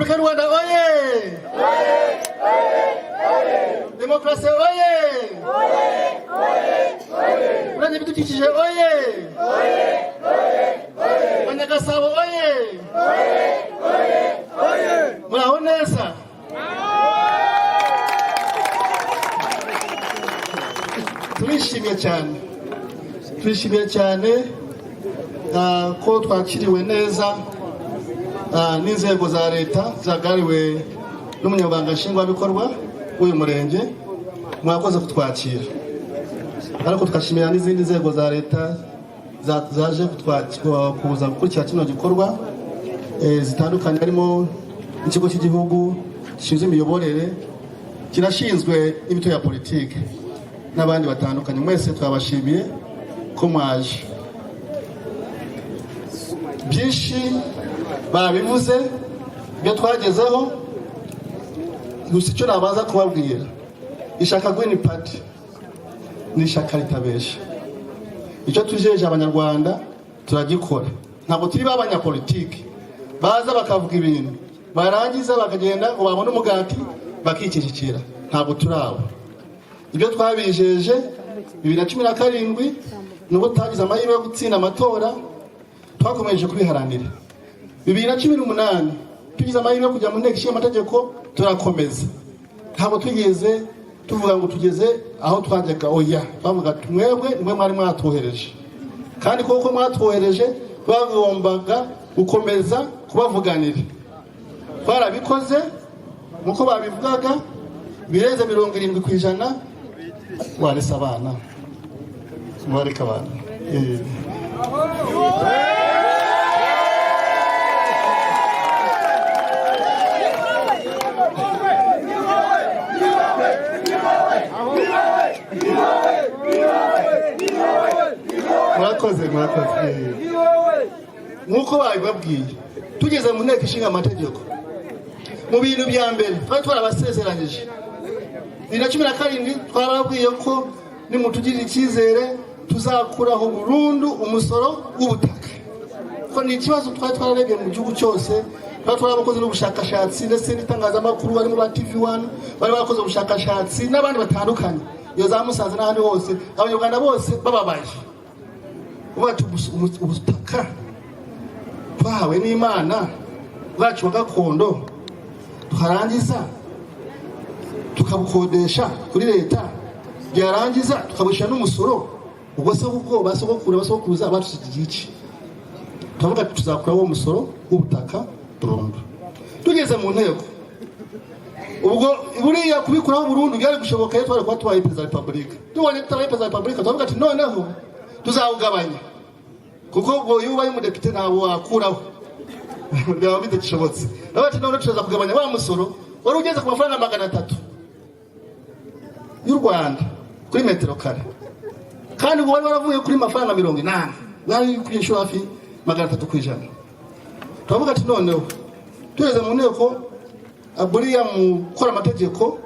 Repubulika y'u Rwanda oye! Demokarasi oye! Kurengera ibidukikije oye! Abanyagasabo oye! Muraho neza? Turishimiye cyane ko twakiriwe neza n'inzego za leta zagariwe n'umunyamabanga nshingwabikorwa w'uyu murenge. Mwakoze kutwakira, ariko tukashimira n'izindi nzego za leta zaje kuza gukurikira kino gikorwa zitandukanye, harimo ikigo cy'igihugu gishinzwe imiyoborere kirashinzwe n'ibito ya politike n'abandi batandukanye. Mwese twabashimiye ko mwaje. Byinshi babivuze ibyo twagezeho, gusa icyo nabaza kubabwira, ishaka Green Party ni ishaka ritabesha. Icyo tujeje abanyarwanda turagikora. Ntabwo turi b'abanyapolitiki baza bakavuga ibintu barangiza bakagenda ngo babone umugati bakikikira. Ntabwo turabo. Ibyo twabijeje 2017 nubwo tutagize amahirwe yo gutsinda amatora, twakomeje kubiharanira. 2018 tugize amahirwe yo kujya mu nteko ishinga amategeko, turakomeza. Ntabwo tugeze tuvuga ngo tugeze aho twajyaga, oya, twavuga tumwebwe nimwe mwari mwatohereje, kandi koko mwatohereje twagombaga gukomeza kubavuganira. Twarabikoze nkuko babivugaga, birenze 70% warese abana, mwareka abana. Murakoze. Nkuko babibabwiye, tugeze mu nteko ishinga amategeko, mu bintu bya mbere twari twarabasezeranyije 2017 twarababwiye ko nimutugirira icyizere tuzakuraho burundu umusoro w'ubutaka. Ko ni ikibazo twari twararebye mu gihugu cyose. Twari twarabakoze n'ubushakashatsi ndetse n'itangazamakuru, barimo ba TV1 bari bakoze ubushakashatsi n'abandi batandukanye, iyo za Musanze n'ahandi hose, abanyarwanda bose bababaye ubwacu ubutaka twahawe n'Imana bwacu wa gakondo, tukarangiza tukabukodesha kuri leta, byarangiza tukabushyira n'umusoro. Ubwo se ubwo basokuruza batusigiye iki? Tuvuga tuzakura wo musoro w'ubutaka burundu. Tugeze mu nteko, ubwo buriya kubikuraho burundu byari gushoboka, twari kwa tubaye perezida wa repubulika. Tubonye tutabaye perezida wa repubulika, tuvuga ati noneho tuzawugabanya, kuko ubwo iyo ubaye umudepite ntabwo wakuraho byaba bidashobotse. Ati none tuzaza kugabanya wa musoro wari ugeze ku mafaranga 300 y'u Rwanda kuri metero kare, kandi ubu wari waravuye kuri mafaranga 80, bari kuri inshuro hafi 300%. Tuvuga ati noneho tugeze mu nteko, buriya mu gukora amategeko,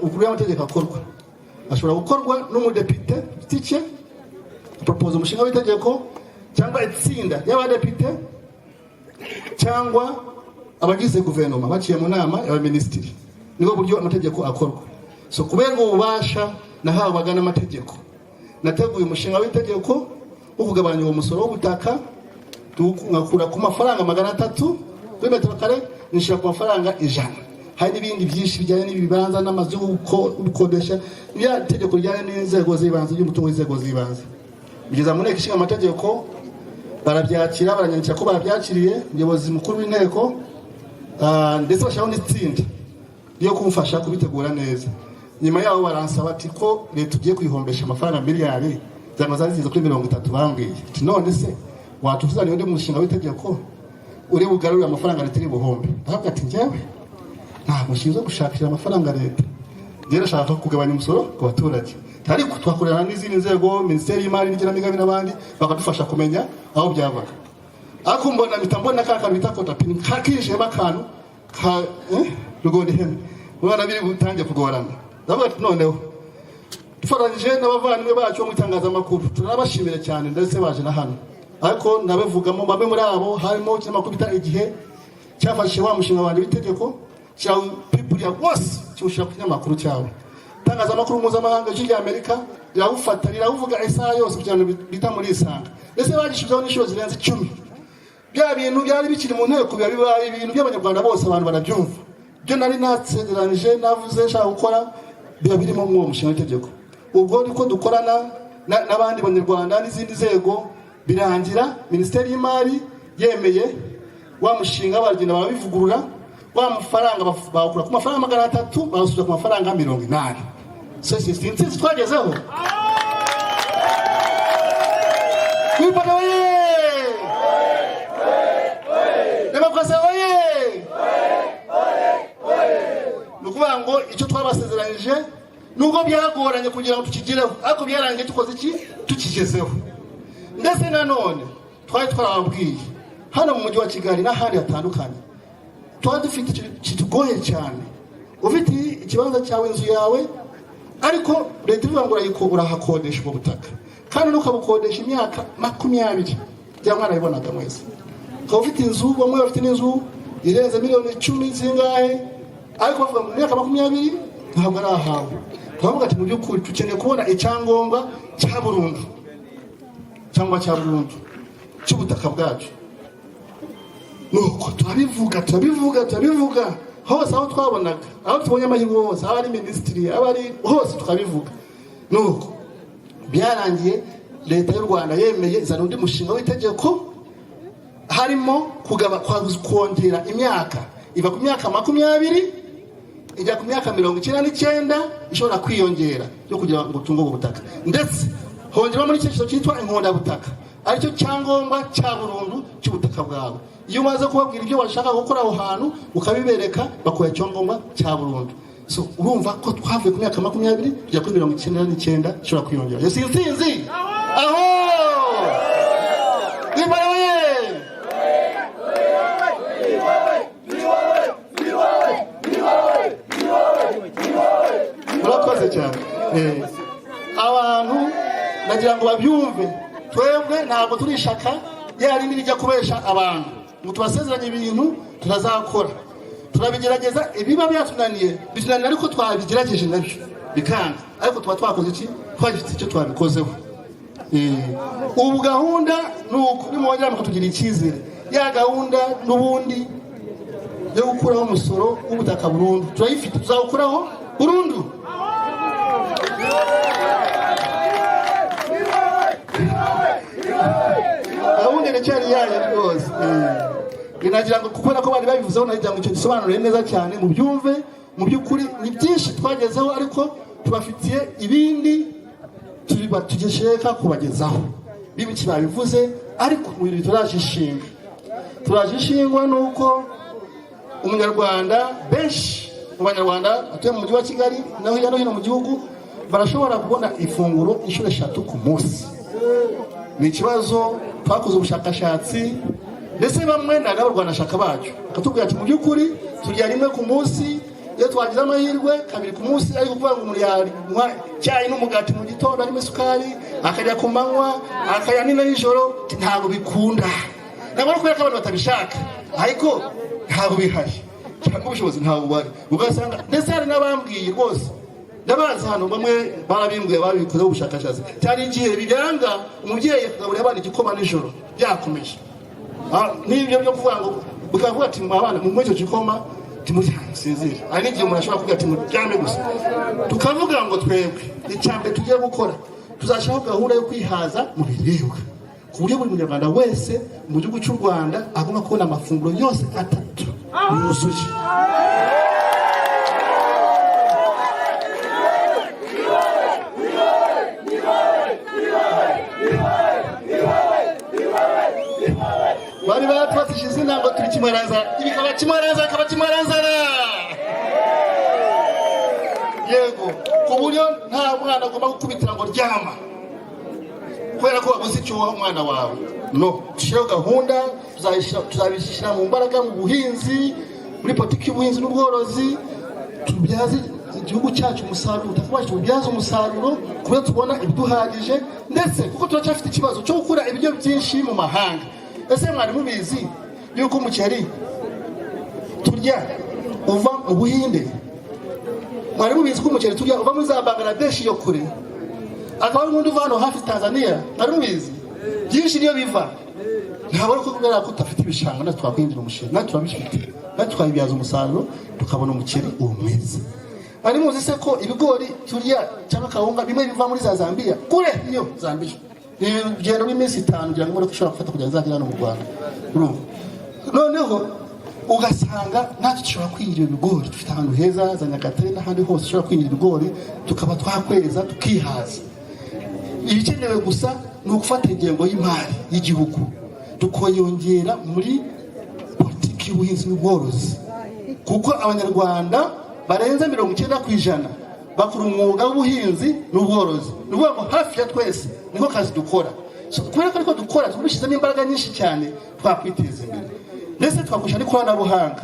ukuri y'amategeko akorwa ashobora gukorwa n'umudepite tike propose umushinga w'itegeko, cyangwa itsinda y'abadepite, cyangwa abagize guverinoma baciye mu nama y'abaminisitiri. Niko buryo amategeko akorwa. So kubera ububasha nahawaga n'amategeko, nateguye umushinga w'itegeko wo kugabanya uwo musoro w'ubutaka, ngakura ku mafaranga 300 kuri metero kare nishira ku mafaranga 100. Hari n'ibindi byinshi bijyanye n'ibibanza n'amazu y'ubukodesha, bya tegeko ryane n'inzego z'ibanze y'umutungo w'inzego z'ibanze. Bigeza mu nteko ishinga amategeko, barabyakira, baranyandikira ko barabyakiriye umuyobozi mukuru w'inteko, ndetse bashyiraho n'itsinda ryo kumfasha kubitegura neza. Nyuma yaho baransaba ati ko leta ugiye kwihombesha amafaranga miliyari zamaze kuri 30, bambwiye ati none se watuzaniye undi mushinga w'itegeko uri bugarurira amafaranga leta iri buhombe. Ndavuga ati njyewe ntabwo nshinzwe gushakira amafaranga leta, njye ndashaka kugabanya umusoro ku baturage. Ariko twakorana n'izindi nzego, Minisiteri y'Imari n'Igenamigambi n'abandi, bakadufasha kumenya aho byavaga. Ariko mbona kaka bita kotapini kakije bakanu ka rugode hene ubona biri butangiye kugorana. Ndavuga ati noneho tufaranyije n'abavandimwe bacu mu itangazamakuru, turabashimira cyane ndetse baje na hano, ariko nabivugamo bamwe muri abo harimo ikinyamakuru bita Igihe cyafashe wa mushinga wanje w'itegeko cyawupipurira wose cyushira ku kinyamakuru cyawe itangazamakuru mpuzamahanga y'Igihugu Amerika rirawufata riravuga isaha yose kugira ngo bita muri isanga ese bagishijeho n'inshuro zirenze 10 bya bintu byari bikiri mu nteko bibaye ibintu by'abanyarwanda bose abantu barabyumva byo nari natsezeranije navuze nshaka gukora biba birimo mu mushinga w'itegeko ubwo niko dukorana n'abandi banyarwanda n'izindi nzego birangira Minisiteri y'Imari yemeye wa mushinga baragenda barabivugurura wa mafaranga bakura ku mafaranga 300 basubiza ku mafaranga 80 sese sinzi twagezeho kwipata we demokrasi we nukuvuga ngo icyo twabasezeranije nubwo byagoranye kugira ngo tukigireho ariko byarangiye tukoze iki tukigezeho ndetse nanone twari twarababwiye hano mu mujyi wa Kigali n'ahandi hatandukanye dufite kitugoye cyane ufite ikibanza cyawe inzu yawe ariko leta ivuga ngo urahakodesha ubwo butaka kandi nukabukodesha imyaka 20 cyangwa arayibonaga mwese ukaba ufite inzu bamwe bafite n'inzu irenze miliyoni 10 zingahe ariko bavuga ngo imyaka 20 ntabwo ari ahawe twavuga ati mu by'ukuri tukeneye kubona icyangombwa cya burundu cyangwa cya burundu cy'ubutaka bwacu nuko turabivuga hose aho twabonaga aho tubonye amahirwe hose abari minisitiri abari hose tukabivuga nuko byarangiye leta y'u Rwanda yemeye izana undi mushinga w'itegeko harimo kongera imyaka iva ku myaka 20 ijya ku myaka 99 ishobora kwiyongera yo kugira ngo tungo ubutaka ndetse hongera muri cyo cyitwa inkonda butaka aricyo cyangombwa cya burundu cy'ubutaka bwawe iyo umaze kubabwira ibyo bashaka gukora aho hantu ukabibereka bakuye cyangombwa cya burundu so urumva ko twavuye ku myaka 20 kujya kuri 99 ishobora kwiyongera yo sinzi aho murakoze cyane abantu nagira ngo babyumve twebwe ntabwo turishaka yari nijya kubesha abantu ngo tubasezeranye ibintu turazakora turabigerageza ibiba byatunaniye bitunanira ariko twabigerageje nabyo bikanga ariko tuba twakoze iki twagifite icyo twabikozeho ubu gahunda nuko nimwongera mukutugira icyizere ya gahunda n'ubundi yo gukuraho umusoro w'ubutaka burundu turayifite tuzawukuraho burundu gahunda iracyari yayo rwose binagira ngo kuko nako bari babivuzeho nagira ngo icyo gisobanure neza cyane mu byumve mu by'ukuri ni byinshi twagezeho ariko tubafitiye ibindi tugisheka kubagezaho bibiki babivuze ariko mu bintu turajishingwa nuko umunyarwanda benshi mu banyarwanda atuye mu mujyi wa Kigali naho hirya no hino mu gihugu barashobora kubona ifunguro inshuro 3 ku munsi ni ikibazo twakoze ubushakashatsi ndetse bamwe n'abarwanashaka bacu akatubwira ati mu by'ukuri turya rimwe ku munsi iyo twagize amahirwe 2 ku munsi ariko kuvuga ngo umuryango cyayi n'umugati mu gitondo arimo isukari akajya ku manywa akaya ni nijoro ntabwo bikunda ntabwo kubera ko abantu batabishaka ariko ntabwo bihari cyangwa ubushobozi ntabwo bari ugasanga ndetse hari n'abambwiye rwose ndabazi hano bamwe barabimbwiye babikoze ubushakashatsi cyari igihe biganga umubyeyi akagaburira abana igikoma nijoro byakomeje n'ibyo byo kuvuga ngo ukavuga ati abana mu icyo gikoma timusinzire ari n'igihe umuntu ashobora kuvuga ati muryame gusa tukavuga ngo twebwe icyambere tugiye gukora tuzashiraho gahunda yo kwihaza mu biribwa ku buryo buri munyarwanda wese mu gihugu cy'u Rwanda agomba kubona amafunguro yose 3 yuzuye bari batwatse izina ngo turi Kimaranza ibikaba Kimaranza akaba Kimaranzara yego ku buryo nta mwana agomba gukubitira ngo ryama kubera ko wabuze icyo waha umwana wawe no dushyiraho gahunda tuzabishyira mu mbaraga mu buhinzi muri politiki y'ubuhinzi n'ubworozi tubyaze igihugu cyacu umusaruro utakubasha kubyaza umusaruro kubera tubona ibiduhagije ndetse kuko turacyafite ikibazo cyo gukura ibiryo byinshi mu mahanga ese mwari mubizi yuko umuceri turya uva mu Buhinde, mwari mubizi ko umuceri turya uva muri za Bangladesh yo kure, akaba n'undi uva hano hafi Tanzania, mwari mubizi byinshi niyo biva. Ntabwo ko kubera ko tutafite ibishanga natwe twakwinjira umuceri, natwe turabifite, natwe twabibyaza umusaruro tukabona umuceri umwiza. Ari muzi se ko ibigori turya cyangwa kawunga bimwe biva muri za Zambia kure iyo Zambia igenda rw'iminsi 5 kugira ngo imodoka ishobora gufata kugeza zagera no mu Rwanda. Noneho ugasanga natwe dushobora kwinjira ibigori, dufite ahantu heza za Nyagatare n'ahandi hose dushobora kwinjira ibigori tukaba twakweza tukihaza. Ibikenewe gusa ni ugufata ingengo y'imari y'igihugu tukoyongera muri politiki y'ubuhinzi n'ubworozi, kuko abanyarwanda barenze 90% bakora umwuga w'ubuhinzi n'ubworozi. Nuvuga ngo hafi ya twese niko kazi dukora. Kubera ko ariko dukora tubishizemo imbaraga nyinshi cyane twakwiteza imbere, ndetse twakusha n'ikoranabuhanga.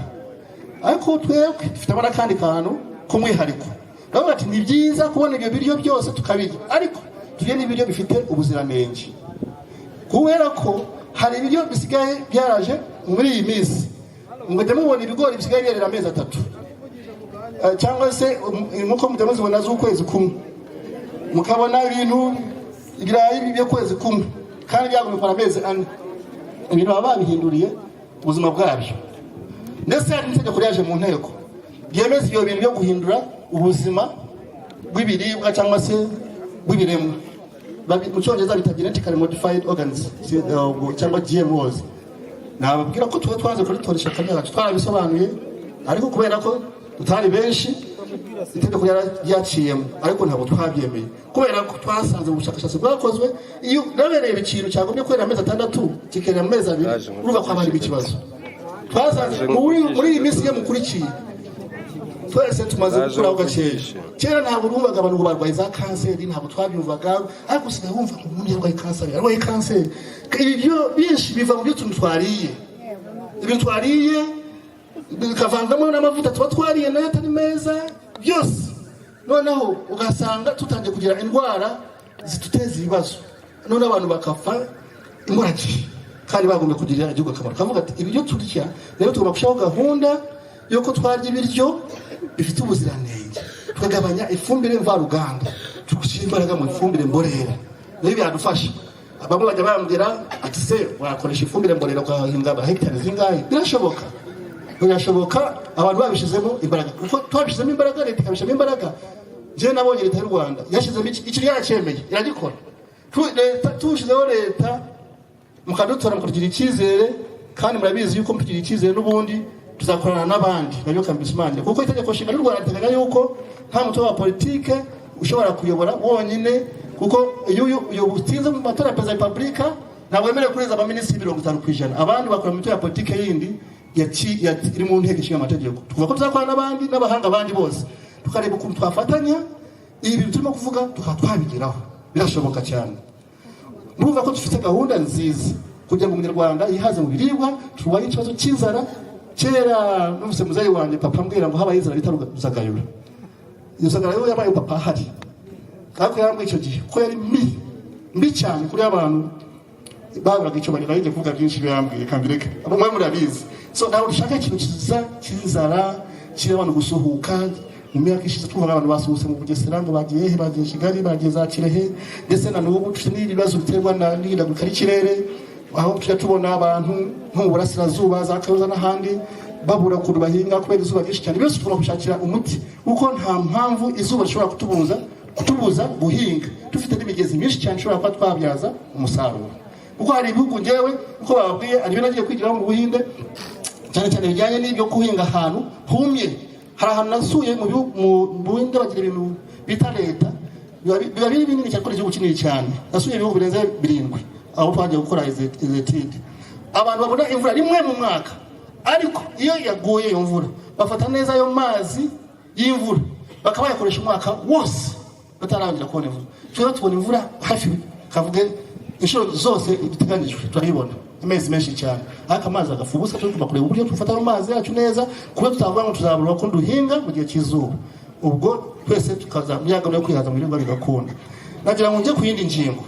Ariko twebwe dufite n'akandi kantu k'umwihariko, bavuga ati ni byiza kubona ibyo biryo byose tukabirya, ariko tujye n'ibiryo bifite ubuziranenge. Kubera ko hari ibiryo bisigaye byaraje muri iyi minsi, mujye mubona ibigori bisigaye byerera amezi 3 cyangwa se nkuko mujya muzibona z'ukwezi kumwe, mukabona ibintu ibirayi byo kwezi kumwe kandi byagumye kwa amezi 4. Ibintu baba babihinduriye ubuzima bwabyo, ndetse hari n'itegeko ryaje mu nteko ryemeza ibyo bintu byo guhindura ubuzima bw'ibiribwa cyangwa se bw'ibiremwa. Mu Cyongereza bita genetically modified organisms cyangwa GMOs. Nababwira ko tuba twaze kuritoresha kanyacu twarabisobanuye, ariko kubera ko tutari benshi itegeko ryaciyemo, ariko ntabwo twabyemeye kubera ko twasanze ubushakashatsi bwakozwe iyo nabereye ikintu cyagomye kwera amezi 6 kikerera amezi 2 uruva kwa bari ikibazo. Twasanze muri iyi minsi mukurikiye twese tumaze gukura ugakeje. Kera ntabwo urumvaga abantu barwaye za kanseri, ntabwo twabyumvaga, ariko usigaye wumva ko umuntu yarwaye kanseri, yarwaye kanseri. Ibyo byinshi biva mu byo twariye, ibintu twariye bikavangamo n'amavuta tuba twariye nayo atari meza byose. Noneho ugasanga tutangiye kugira indwara zituteza ibibazo, none abantu bakapfa imburagihe kandi bagomba kugirira igihugu akamaro. Kavuga ati ibyo turya rero tugomba gushyiraho gahunda yuko twarya ibiryo bifite ubuziranenge, tukagabanya ifumbire mvaruganda, tugashyira imbaraga mu ifumbire mborera. Niyo byadufasha. Bamwe bajya bambwira ati se wakoresha ifumbire mborera ugahinga hegitari zingahe? Birashoboka, birashoboka abantu babishizemo imbaraga, kuko twabishizemo imbaraga, leta ikabishamo imbaraga. Je nabonye leta y'u Rwanda yashizemo iki yaracemeye iragikora. Leta tushizeho leta mukadutora mukugira icyizere, kandi murabizi yuko mukugira icyizere n'ubundi tuzakorana n'abandi nabyo kambismanje, kuko itegeko nshinga y'u Rwanda riteganya yuko nta mutwe wa politike ushobora kuyobora wonyine, kuko iyo butinze mu matora ya Republika ntabwo yemerewe kureza abaminisitiri 50%, abandi bakora mu mitwe ya politike yindi iri mu nteko ishinga amategeko. Tuvuga ko tuzakorana n'abandi n'abahanga abandi bose tukareba ukuntu twafatanya ibi bintu turimo kuvuga tukatwabigeraho. Birashoboka cyane. Nuvuga ko dufite gahunda nziza kugira ngo umunyarwanda yihaze mu biribwa, turwaye ikibazo cy'inzara. Kera numvise muzayi wanjye papa mbwira ngo habaye inzara bita Ruzagayura. Iyo Ruzagayura yabaye papa hari, ariko yambwiye icyo gihe ko yari mbi cyane kuri abantu baburaga icyo bari bagiye kuvuga byinshi byambwiye kambireke abamwe murabizi. So nawe ushaka ikintu kiza cy'inzara kiri abantu gusuhuka. Mu myaka ishize twumva abantu basuhutse mu Bugesera ngo bagiye Kigali, bagiye za Kirehe, ndetse na n'ubu tufite n'ibibazo biterwa n'ihindagurika ry'ikirere, aho tujya tubona abantu nko mu burasirazuba za Kayoza n'ahandi babura ukuntu bahinga kubera izuba ryinshi cyane. Byose tugomba gushakira umuti, kuko nta mpamvu izuba rishobora kutubuza guhinga dufite n'imigezi myinshi cyane ishobora kuba twabyaza umusaruro. Kuko hari ibihugu ngewe uko bababwiye ariyo nagiye kwigiraho mu Buhinde, cyane cyane bijyanye n'ibyo guhinga ahantu humye. Hari ahantu nasuye mu Buhinde bagira ibintu bita leta, biba biri binini cyane, igihugu kinini cyane. Nasuye ibihugu birenze 7 aho twagiye gukora izetide. Abantu babona imvura rimwe mu mwaka, ariko iyo yaguye iyo mvura bafata neza ayo mazi y'imvura bakabayakoresha umwaka wose batarangira kubona imvura. Tujya tubona imvura hafi kavuge inshuro zose ibiteganyijwe turabibona amezi menshi cyane, ariko amazi agafubusa. Tugomba kureba uburyo tufata amazi yacu neza, kuko tutavuga ngo tuzabura ko duhinga mu gihe cy'izuba. Ubwo twese tukazamyaga no kwihaza mu biribwa bigakunda. Nagira ngo njye ku yindi ngingo,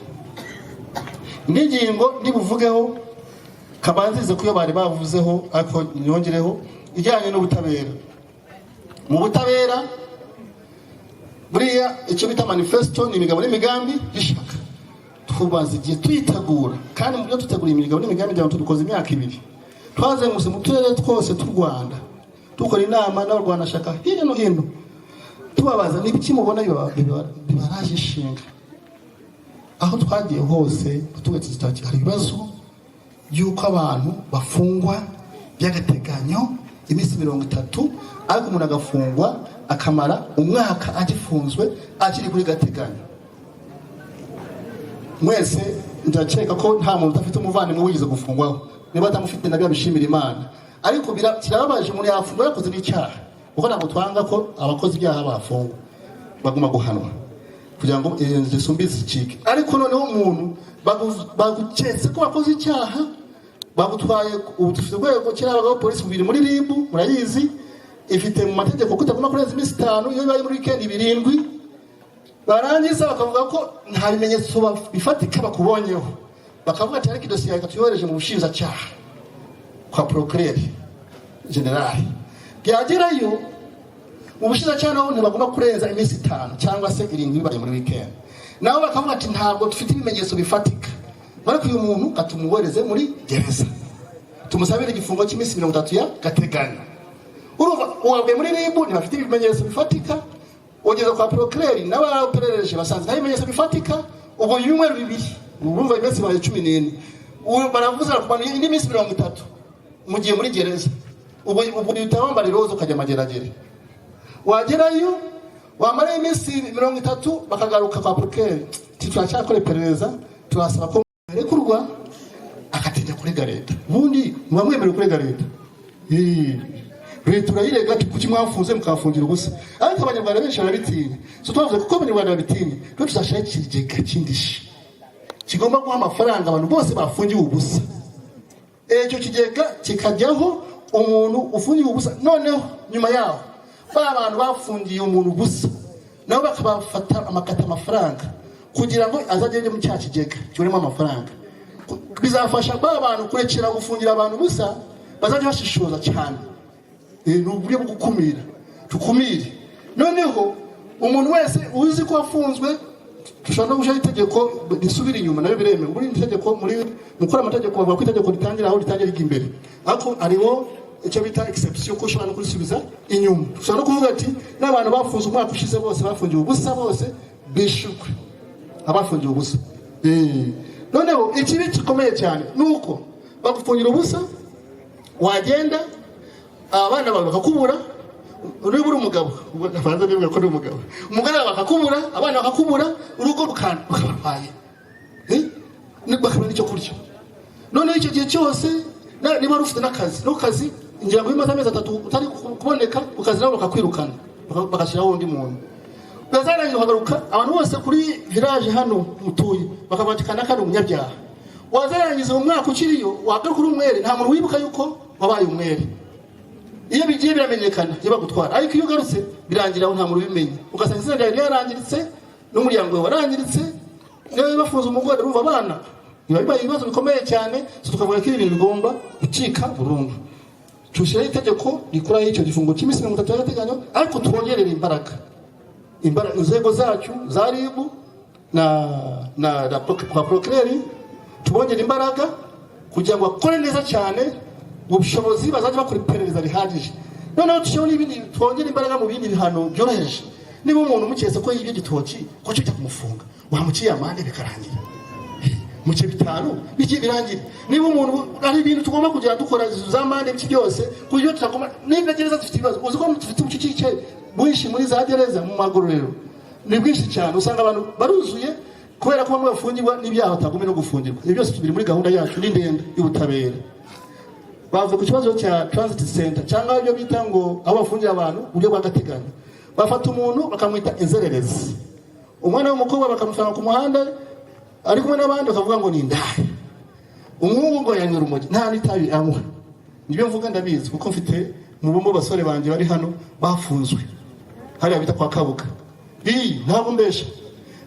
n'ingingo ndibuvugeho kabanzize kuyo bari bavuzeho, ariko nyongereho ijyanye n'ubutabera. Mu butabera buriya icyo bita manifesto ni imigabo n'imigambi y'ishyaka. Tubaza igihe tuyitegura, kandi mu byo tutegura imigabo n'imigambi by'abantu dukoze imyaka 2. Twazengurutse mu turere twose tw'u Rwanda dukora inama n'abarwanashyaka hirya no hino, tubabaza n'ibiki mubona bibaraje ishinga. Aho twagiye hose tugatse zitaki hari ibibazo y'uko abantu bafungwa by'agateganyo iminsi 30, ariko umuntu agafungwa akamara umwaka agifunzwe akiri kuri gateganyo. Mwese ndakeka ko nta muntu udafite umuvandimwe wigize gufungwaho, niba atamufite nabyo bishimira Imana. Ariko kirababaje umuntu yafungwa yakoze n'icyaha, kuko ntabwo twanga ko abakoze ibyaha bafungwa baguma guhanwa kugira ngo zisumbize zicike. Ariko noneho umuntu baguketse ko bakoze icyaha, bagutwaye ubufite rwego kirabagaho polisi 2 muri RIB, murayizi ifite mu mategeko kutaguma kurenza iminsi 5, iyo bibaye muri weekend 7. Barangiza bakavuga ko nta bimenyetso bifatika bakubonyeho, bakavuga ati ariko dosiye yakatuyohereje mu bushinjacyaha kwa procureur general. Byagerayo mu bushinjacyaha naho ntibagomba kurenza iminsi 5 cyangwa se 7 bibaye muri weekend. Nabo bakavuga ati ntabwo dufite ibimenyetso bifatika, ariko uyu muntu atumuhereze muri gereza, tumusabire igifungo cy'iminsi 30 ya gateganyo. Urumva uwabwe muri RIB ntibafite ibimenyetso bifatika, ugeze kwa procureur n'abaperereje basanze nta bimenyetso bifatika, ubwo y'umweru 2 urumva iminsi 14 baravuza kubana indi minsi 30 mugiye muri gereza. Ubwo utabambara irozo ukajya mageragere, wagerayo wamara iminsi 30 bakagaruka kwa procureur turacyakora iperereza, turasaba ko arekurwa akategeka kurega leta. Ubundi mwamwemerera kurega leta, leta urayirega kuki mwafunze mukafungira ubusa. Ariko abanyarwanda benshi barabitinya, so twavuze kuko abanyarwanda babitinya rero tuzashaka ikigega kindishi kigomba guha amafaranga abantu bose bafungiye ubusa. Icyo kigega kikajyaho umuntu ufungiye ubusa, noneho nyuma yaho abantu bafungiye umuntu ubusa nabo bakabafata amakata amafaranga kugira ngo azagende mu cya kigega cyurimo amafaranga. Bizafasha abantu kurekera gufungira abantu ubusa, bazajya bashishoza cyane. N'uburyo bwo gukumira, tukumire. Noneho umuntu wese uzi ko afunzwe tushobora gushyira itegeko risubira inyuma, nayo biremewe. Muri itegeko muri mukora amategeko bavuga ko itegeko ritangira aho ritangira imbere, ariko ariho icyo bita exception ko ushobora kurisubiza inyuma. Tushobora kuvuga ati n'abantu bafunze umwaka ushize bose bafungiye ubusa, bose bishukwe abafungiye ubusa. Noneho ikibi gikomeye cyane nuko bagufungira ubusa, wagenda abana bawe bakakubura. Uri buri umugabo afanze bivuga ko ari umugabo, umugore bakakubura, abana bakakubura, urugo rukabaye bakabona icyo kurya. Noneho icyo gihe cyose niba rufite n'akazi, no kazi ngira ngo bimaze amezi 3 utari kuboneka, ukazi nabo bakakwirukana bagashyiraho undi muntu. Bazarangira bagaruka abantu bose kuri village hano mutuye bakabatikana kandi umunyabyaha. Wazarangiza mu mwaka ukiriyo wagaruka umwere, nta muntu wibuka yuko wabaye umwere. Iyo bigiye biramenyekana giba gutwara, ariko iyo garutse birangira aho nta muntu bimenye, ugasanga izina ryawe yarangiritse n'umuryango we warangiritse. Niyo bafunze umugore urumva abana biba ibibazo bikomeye cyane. Tukavuga ko ibintu bigomba gucika burundu. Tushira itegeko rikuraho icyo gifungo cy'iminsi 30 y'agateganyo, ariko twongerera imbaraga inzego zacu za RIB na procureur, tubongera imbaraga kugira ngo bakore neza cyane ubushobozi bazajya bakora iperereza rihagije. Noneho tushyiraho n'ibindi, twongera imbaraga mu bindi bihano byoroheje. Niba umuntu umuketse ko yibye igitoki ko cyo kumufunga, wamuciye amande bikarangira mu cyo 5 biki birangira. Niba umuntu ari ibintu tugomba kugira dukora za mande biki byose kuyo tutagomba. Niba gereza dufite ibibazo, uzi ko dufite ubucike bwinshi muri za gereza mu magororero ni bwinshi cyane, usanga abantu baruzuye kubera ko bamwe bafungirwa n'ibyaha batagomba no gufungirwa. Ibyo byose biri muri gahunda yacu n'indende y'ubutabera. Bavuze ku kibazo cya transit center cyangwa ibyo bita ngo aho bafungira abantu uburyo bw'agateganyo. Bafata umuntu bakamwita inzererezi, umwana w'umukobwa bakamufana ku muhanda ari kumwe n'abandi bakavuga ngo ni indaya, umuhungu ngo yanyura urumogi, nta n'itabi anywa. Nibyo mvuga ndabizi kuko mfite mu bumwe basore banje bari hano bafunzwe hariya bita kwa Kabuga. Ntabwo mbesha,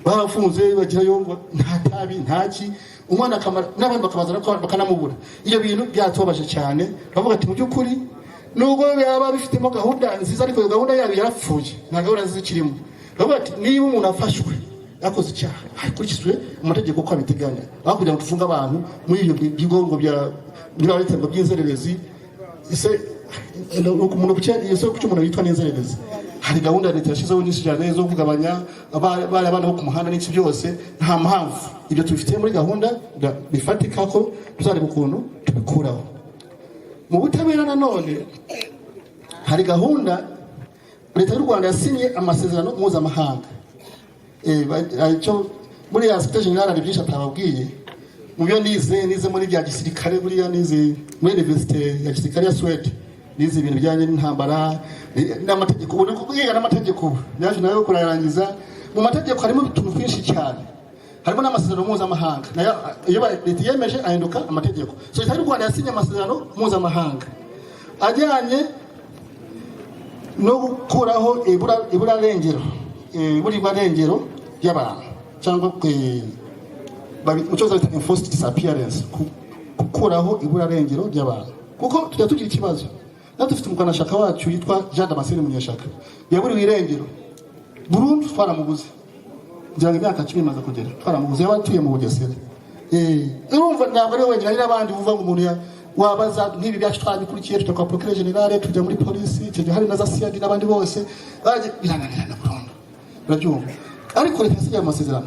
bafunze bagirayo ngo nta tabi ntaki, umwana akamara n'abandi bakabazana ko bakanamubura. Iyo bintu byatobaje cyane. Bavuga ati mu by'ukuri nubwo yaba bifitemo gahunda nziza ariko gahunda yabo yarapfuye nta gahunda zikirimo bavuga ati niba umuntu afashwe yakoze icyaha hakurikizwe amategeko uko abiteganya aho kugira ngo tufunge abantu muri ibyo bigongo bya birabatemba by'inzererezi ise umuntu kucyo umuntu yitwa n'inzererezi hari gahunda leta yashizeho nyinshi cyane zo kugabanya abana bo ku muhanda n'iki byose nta mpamvu ibyo tubifitiye muri gahunda bifatika ko tuzareba ukuntu tubikuraho mu butabera. Nanone hari gahunda leta y'u Rwanda yasinye amasezerano mpuzamahanga muri ya Secretary General byinshi atababwiye mu byo nize muri bya gisirikare buriya nize muri University ya gisirikare ya Sweden nize ibintu bijyanye n'intambara n'amategeko ubona ko kwiga n'amategeko yaje nayo kurarangiza mu mategeko harimo utuntu twinshi cyane harimo n'amasezerano mpuzamahanga nayo iyo leta yemeje ahinduka amategeko. So leta y'u Rwanda yasinye amasezerano mpuzamahanga ajyanye no gukuraho iburarengero y'abantu cyangwa mu cyongereza bita enforced disappearance, gukuraho iburarengero ry'abantu kuko tujya tugira ikibazo natwe dufite umukanashaka wacu yitwa Jean Damascene Munyeshaka yaburiwe irengero burundu twaramubuze ngira ngo imyaka 10 imaze kugera twaramubuze yabatuye mu Bugesera. Urumva ntabwo ari wenyine hari n'abandi uvuga ngo umuntu wabaza nk'ibi byacu twabikurikiye tujya kwa Procureur General tujya muri polisi tujya hari na za CID n'abandi bose baje birananirana burundu urabyumva ariko leta yasinye amasezerano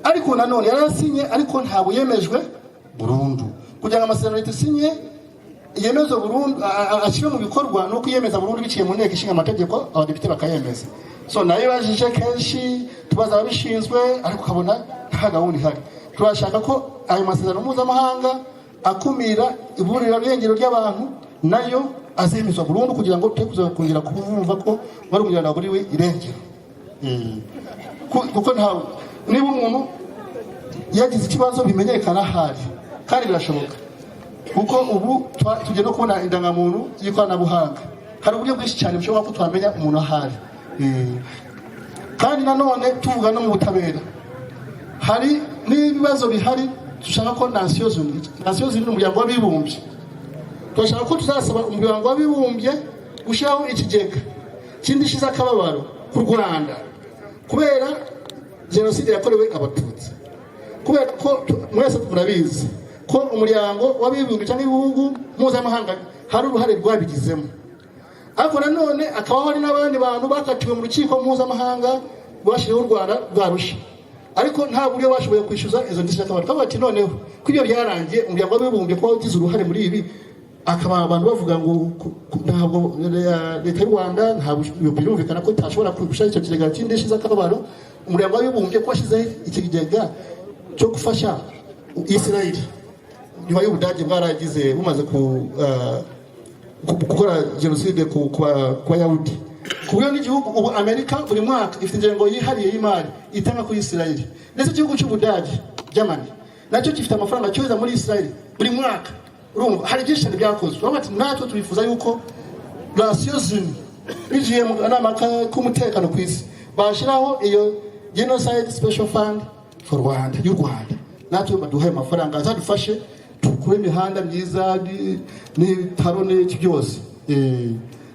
ariko nanone yarasinye ariko ntabwo yemejwe burundu kugira ngo amasezerano leta isinye yemezo burundu ashyira mu bikorwa no kuyemeza burundu biciye mu nteko ishinga amategeko abadepite bakayemeza. So nayo bajije kenshi tubaza ababishinzwe ariko kabona nta gahunda ihari. Turashaka ko ayo masezerano mpuzamahanga akumira iburira rengero ry'abantu nayo azemezwa burundu kugira ngo tukuza kongera kubumva ko bari umuryango buriwe irengero. Kuko ntawe niba umuntu yagize ikibazo bimenyekana hari kandi birashoboka kuko ubu tujye no kubona indangamuntu y'ikoranabuhanga hari uburyo bwinshi cyane bushobora ko twamenya umuntu ahari. Kandi nanone tuvuga no mu butabera hari n'ibibazo bihari dushaka ko Nations Unies n'umuryango w'abibumbye turashaka ko tuzasaba umuryango w'abibumbye gushyiraho ikigega cy'indishyi z'akababaro ku Rwanda kubera jenoside yakorewe abatutsi kubera ko mwese murabizi ko umuryango w'abibumbye cyangwa ibihugu mpuzamahanga hari uruhare rwabigizemo ariko nanone akaba hari n'abandi bantu bakatiwe mu rukiko mpuzamahanga rwashyiriweho u Rwanda rwarusha ariko nta buryo bashoboye kwishyuza izo ndishyi z'akababaro. Twavuga ati noneho ko ibyo byarangiye umuryango w'abibumbye ko wagize uruhare muri ibi akaba abantu bavuga ngo ntabwo leta y'u Rwanda ntabwo birumvikana ko itashobora gushyira icyo kigega cy'indishyi z'akababaro. Umuryango w'abibumbye ko washyizeho iki kigega cyo gufasha Israel nyuma y'Ubudage bwaragize bumaze gukora jenoside ku Bayahudi ku buryo n'igihugu ubu Amerika buri mwaka ifite ingengo yihariye y'imari itanga kuri Israel ndetse igihugu cy'Ubudage Germany nacyo gifite amafaranga cyoza muri Israel buri mwaka. Urumva hari byinshi cyane byakozwe bati natwe turifuza yuko Nations Unies bigiye mu nama k'umutekano ku isi bashyiraho iyo Genocide Special Fund for Rwanda y'u Rwanda natwe baduhaye amafaranga azadufashe tukure imihanda myiza n'ibitaro n'iki byose.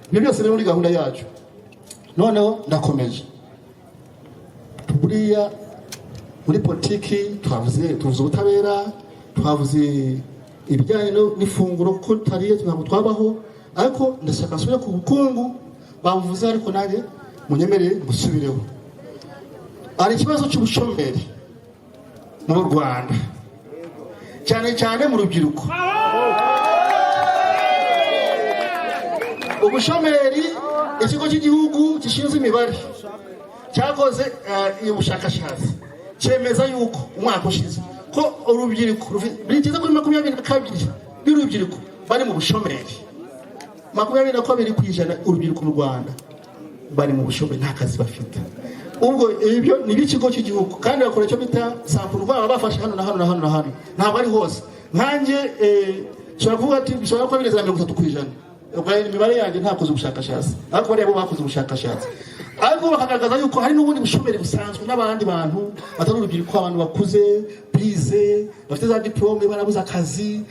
Ibyo byose biri muri gahunda yacu. Noneho ndakomeje buriya muri politiki tuvuze ubutabera twavuze ibijyanye n'ifunguro ko tariye ntabwo twabaho ariko ndashaka nsubire ku bukungu bavuze ariko nanjye munyemerere gusubireho. Hari ikibazo cy'ubushomeri mu Rwanda cyane cyane mu rubyiruko. Ubushomeri ikigo cy'igihugu gishinzwe imibare cyakoze ubushakashatsi cyemeza yuko umwaka ushize ko urubyiruko bigeze kuri 22% y'urubyiruko bari mu bushomeri. 22% urubyiruko mu Rwanda bari mu bushomeri nta kazi bafite. Ubwo ibyo ni ikigo cy'igihugu kandi bakora cyo bita sample rwaba bafashe hano na hano na hano na hano ntabwo ari hose nkanjye cyavuga ati bishobora ko bireza 30%. Ubwo imibare yanjye ntakoze ubushakashatsi ariko bari bakoze ubushakashatsi ariko bakagaragaza yuko hari n'ubundi bushomeri busanzwe n'abandi bantu batari urubyiruko abantu bakuze bize bafite za diplome barabuza akazi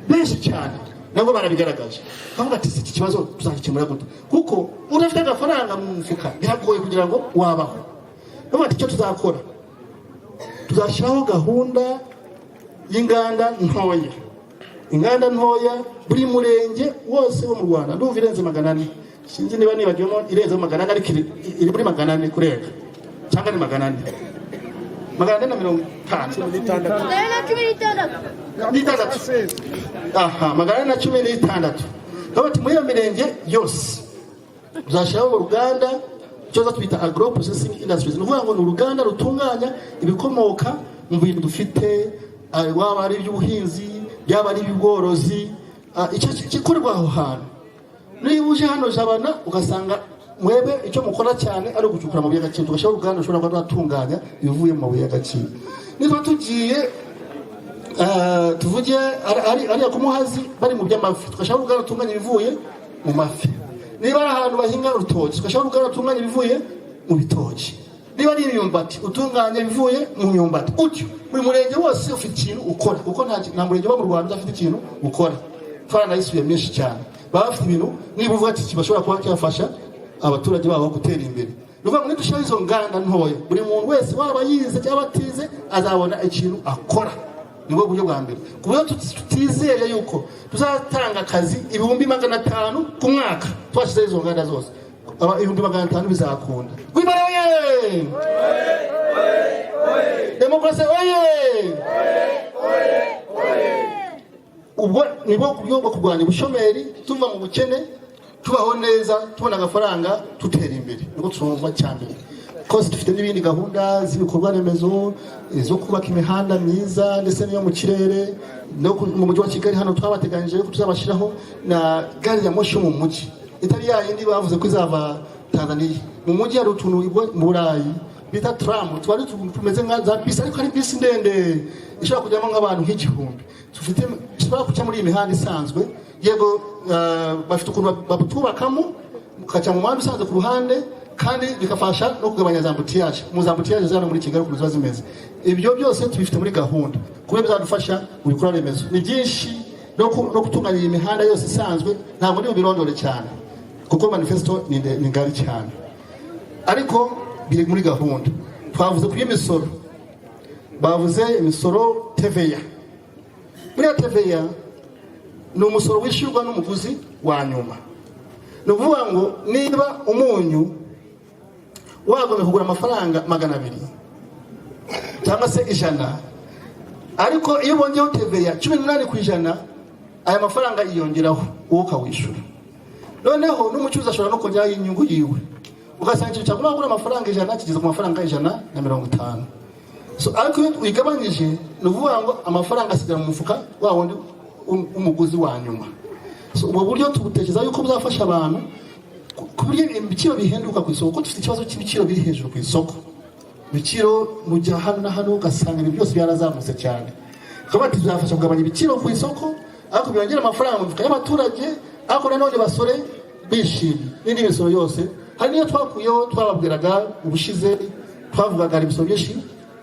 benshi cyane nabo barabigaragaje kavuga ati iki kibazo tuzakikemura gute kuko urafite agafaranga mu mufuka biragoye kugira ngo wabaho nabo ati icyo tuzakora tuzashyiraho gahunda y'inganda ntoya buri murenge wose wo mu Rwanda ndumva irenze 400 sinzi niba nibagiyemo irenze 400 ariko iri muri 400 kurenga cyangwa ni 400 aha 416 kabati muri mirenge yose uzashyiraho uruganda cyoza twita agro processing industries nuvuga ngo uruganda rutunganya ibikomoka mu bintu dufite waba ari iby'ubuhinzi yaba ari ibigorozi icyo gikorwa aho hantu niba uje hano jabana ugasanga mwebe icyo mukora cyane ari ugucukura amabuye y'agaciro tugashyiraho uruganda rushobora kuba rwatunganya ibivuye mu mabuye y'agaciro niba tugiye tuvuge ari ku Muhazi bari mu by'amafi tugashyiraho uruganda rutunganya ibivuye mu mafi niba ari ahantu bahinga urutoki tugashyiraho uruganda rutunganya ibivuye mu bitoki niba ari imyumbati utunganya ibivuye mu myumbati utyo buri murenge wose ufite ikintu ukora kuko nta murenge wo mu Rwanda udafite ikintu ukora twaranayisubiye menshi cyane baba bafite ibintu niba uvuga ati kibashobora kuba cyafasha abaturage babo gutera imbere nuvuga ngo dushyiraho izo nganda ntoya buri muntu wese waba yize cyangwa atize azabona ikintu akora nibwo buryo bwa mbere kuburyo tutizeye yuko tuzatanga akazi 500 ku mwaka twashyizeho izo nganda zose 500 bizakunda Rwimara Demokrasi ubwo nibo buryo bwo kurwanya ubushomeri tuva mu bukene tubaho neza tubona agafaranga tutera imbere niko twumva cyane kose dufite n'ibindi gahunda z'ibikorwa remezo zo kubaka imihanda myiza ndetse n'iyo mu kirere no mu mujyi wa Kigali hano twabateganyije ko tuzabashiraho na gari ya moshi mu mujyi itari yindi bavuze ko izava Tanzania mu mujyi hari utuntu mu Burayi bita tram twari tumeze nka za bisi ariko ari bisi ndende ishobora kujyamo nk'abantu nk'igihumbi tufite tubara kuca muri imihanda isanzwe yego bafite ukuntu babutubakamo ukaca mu muhanda usanzwe ku ruhande kandi bikafasha no kugabanya za mbutiyaje mu za mbutiyaje zano muri Kigali ku ziba zimeze ibyo byose tubifite muri gahunda kuko bizadufasha mu bikorwa remezo ni byinshi no gutunganya iyi mihanda yose isanzwe ntabwo ndi ubirondore cyane kuko manifesto ni ngari cyane ariko biri muri gahunda twavuze kuri imisoro bavuze imisoro TVA muri TVA ni umusoro wishyurwa n'umuguzi wa nyuma ni ukuvuga ngo niba umunyu wagomba kugura amafaranga 200 cyangwa se 100 ariko iyo bongeyeho TVA 18% aya mafaranga yiyongeraho uwo kawishyura noneho n'umucuruzi ashobora no kongeraho inyungu yiwe ugasanga ikintu cyagomba kugura amafaranga 100 kigeze ku mafaranga 150 so ariko iyo uyigabanyije ni ukuvuga ngo amafaranga asigara mu mufuka wa wundi umuguzi wa nyuma so ubu buryo tubutekereza yuko buzafasha abantu ku buryo ibiciro bihenduka ku isoko kuko dufite ikibazo cy'ibiciro biri hejuru ku isoko ibiciro mu gihe hano na hano ugasanga ibintu byose byarazamutse cyane kabati bizafasha kugabanya ibiciro ku isoko ariko byongera amafaranga mu mifuka y'abaturage ariko nanone basore bishimye n'indi misoro yose hari niyo twakuyeho twababwiraga ubushize twavugaga imisoro byinshi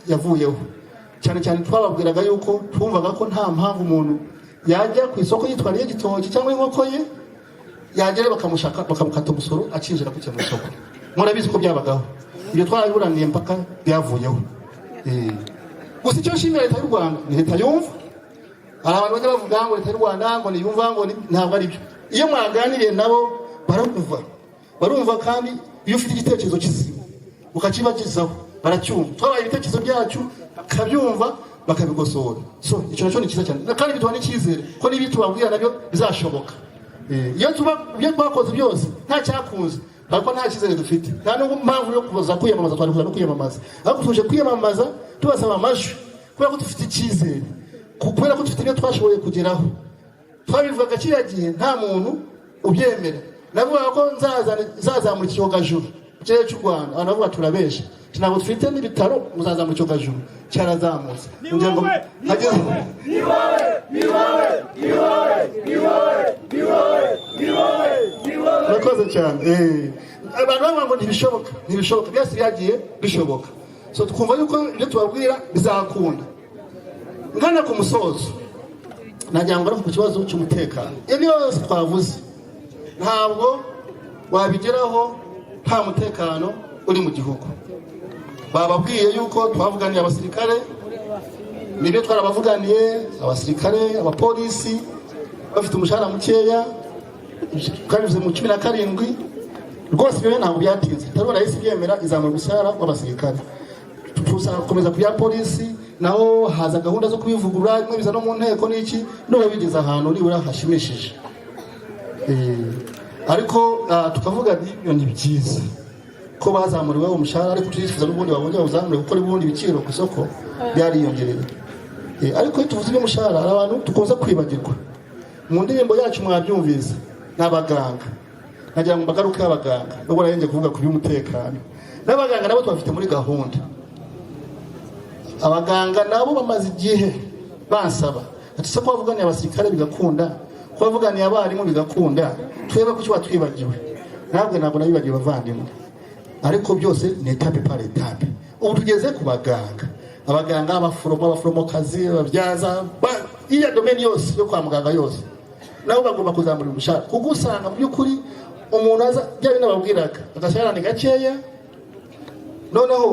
yavuyeho cyane cyane twababwiraga yuko twumvaga ko nta mpamvu umuntu yajya ku isoko yitwariye igitoki cyangwa inkoko ye yagera bakamukata umusoro akinjira ku cyangwa isoko murabizi ko byabagaho ibyo twaraburaniye mpaka byavuyeho gusa icyo nshimira leta y'u Rwanda ni leta yumva hari abantu bajya bavuga ngo leta y'u Rwanda ngo niyumva ngo ntabwo ari byo iyo mwaganiriye nabo barumva kandi iyo ufite igitekerezo kizima ukakibagezaho baracyumva twabaye ibitekerezo byacu bakabyumva bakabigosora so icyo nacyo ni cyiza cyane kandi biduha n'icyizere ko niba tubabwira nabyo bizashoboka iyo twakoze byose nta cyakunze ariko nta cyizere dufite nta mpamvu yo kuza kwiyamamaza twari kuza no kwiyamamaza ariko tuje kwiyamamaza tubasaba amajwi kubera ko dufite icyizere kubera ko dufite ibyo twashoboye kugeraho twabivugaga kiriya gihe nta muntu ubyemera navuga ko nzazamura icyogajuru mu kirere cy'u Rwanda abantu bavuga turabesha ntabwo dufite n'ibitaro muzazamura icyogajuru cyarazamutse kugira ngo murakoze cyane abantu bavuga ngo ntibishoboka byose byagiye bishoboka so twumva yuko ibyo tubabwira bizakunda ngana ku musozo najya ngo ku kibazo cy'umutekano iyo yose twavuze ntabwo wabigeraho nta mutekano uri mu gihugu. Bababwiye yuko twavuganiye abasirikare, nibyo twarabavuganiye, abasirikare, abapolisi bafite umushahara mukeya kanyuze mu 17 rwose ibyo ntabwo byatinze. Tarabona yisi byemera izamura umushahara w'abasirikare. Tuzakomeza ku ya polisi naho haza gahunda zo kubivugurura, imwe biza no mu nteko n'iki no bigeze ahantu nibura hashimishije. Ariko tukavuga ibyo ni byiza ko bazamuriwe umushahara, ariko turifuza n'ubundi babonye bazamure gukora ubundi ibiciro ku isoko byariyongereye. Ariko tuvuze iby'umushahara abantu tukoza kwibagirwa. Mu ndirimbo yacu mwabyumvise n'abaganga, nagira ngo mbagaruke abaganga nubwo narenge kuvuga ku by'umutekano. N'abaganga nabo tubafite muri gahunda. Abaganga nabo bamaze igihe bansaba ati se ko bavuganiye abasirikare bigakunda, ko bavuganiye abarimu bigakunda, twebe ko cyo twibagiwe. Ntabwo nabibagiwe bavandimwe, ariko byose ni etape par etape. Ubu tugeze ku baganga, abaganga, abaforomokazi, ababyaza, iya domaine yose yo kwa muganga yose nabo bagomba kuzamura umushahara, kuko usanga mu by'ukuri umuntu aza byari nababwiraga agashahara ni gakeya, noneho